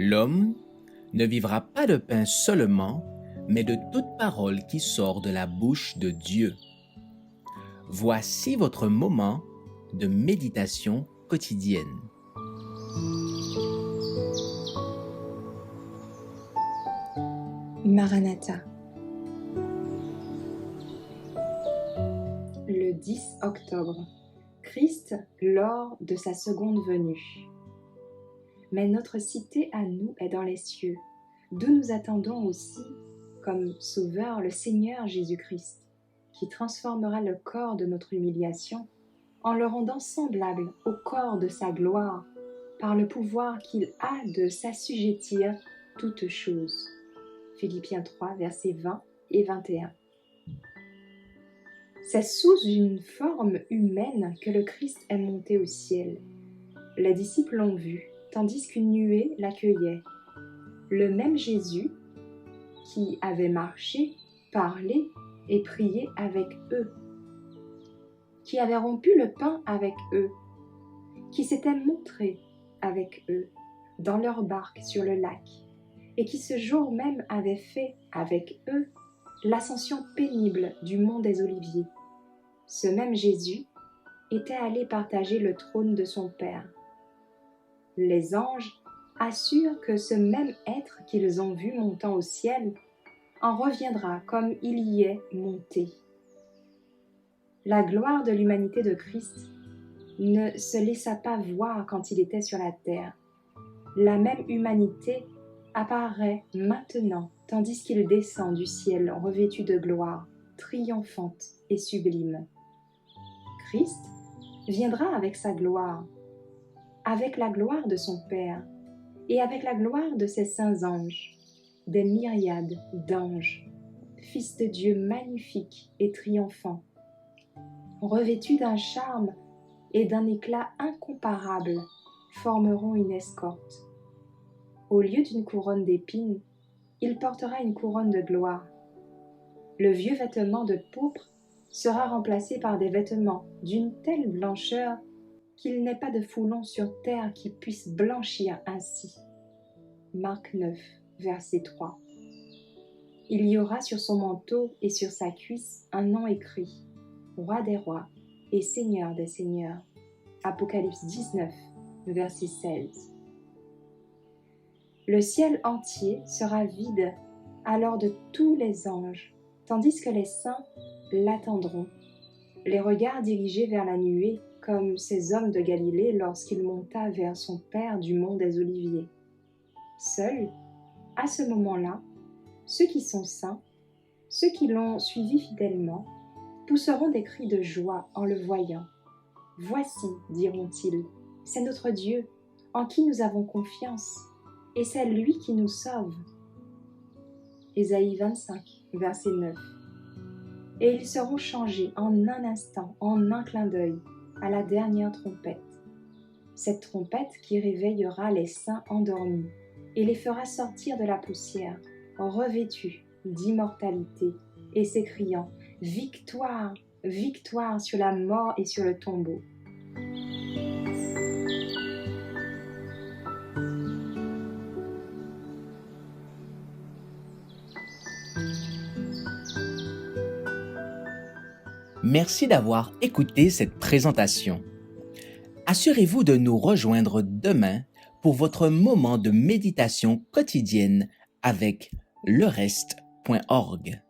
L'homme ne vivra pas de pain seulement, mais de toute parole qui sort de la bouche de Dieu. Voici votre moment de méditation quotidienne. Maranatha. Le 10 octobre. Christ lors de sa seconde venue. Mais notre cité à nous est dans les cieux, d'où nous attendons aussi, comme Sauveur, le Seigneur Jésus-Christ, qui transformera le corps de notre humiliation en le rendant semblable au corps de sa gloire, par le pouvoir qu'il a de s'assujettir toutes choses. Philippiens 3, versets 20 et 21. C'est sous une forme humaine que le Christ est monté au ciel. Les disciples l'ont vu, tandis qu'une nuée l'accueillait. Le même Jésus qui avait marché, parlé et prié avec eux, qui avait rompu le pain avec eux, qui s'était montré avec eux dans leur barque sur le lac, et qui ce jour même avait fait avec eux l'ascension pénible du mont des Oliviers. Ce même Jésus était allé partager le trône de son Père. Les anges assurent que ce même être qu'ils ont vu montant au ciel en reviendra comme il y est monté. La gloire de l'humanité de Christ ne se laissa pas voir quand il était sur la terre. La même humanité apparaît maintenant tandis qu'il descend du ciel revêtu de gloire, triomphante et sublime. Christ viendra avec sa gloire, avec la gloire de son Père et avec la gloire de ses saints anges, des myriades d'anges, fils de Dieu magnifiques et triomphants, revêtus d'un charme et d'un éclat incomparables, formeront une escorte. Au lieu d'une couronne d'épines, il portera une couronne de gloire. Le vieux vêtement de pourpre sera remplacé par des vêtements d'une telle blancheur qu'il n'est pas de foulon sur terre qui puisse blanchir ainsi. Marc 9, verset 3. Il y aura sur son manteau et sur sa cuisse un nom écrit, Roi des rois et Seigneur des seigneurs. Apocalypse 19, verset 16. Le ciel entier sera vide alors de tous les anges, tandis que les saints l'attendront, les regards dirigés vers la nuée, comme ces hommes de Galilée lorsqu'il monta vers son Père du mont des Oliviers. Seuls, à ce moment-là, ceux qui sont saints, ceux qui l'ont suivi fidèlement, pousseront des cris de joie en le voyant. « Voici, diront-ils, c'est notre Dieu, en qui nous avons confiance, et c'est lui qui nous sauve. » Ésaïe 25, verset 9. Et ils seront changés en un instant, en un clin d'œil, à la dernière trompette. Cette trompette qui réveillera les saints endormis et les fera sortir de la poussière, revêtus d'immortalité et s'écriant « Victoire, victoire sur la mort et sur le tombeau !» Merci d'avoir écouté cette présentation. Assurez-vous de nous rejoindre demain pour votre moment de méditation quotidienne avec lereste.org.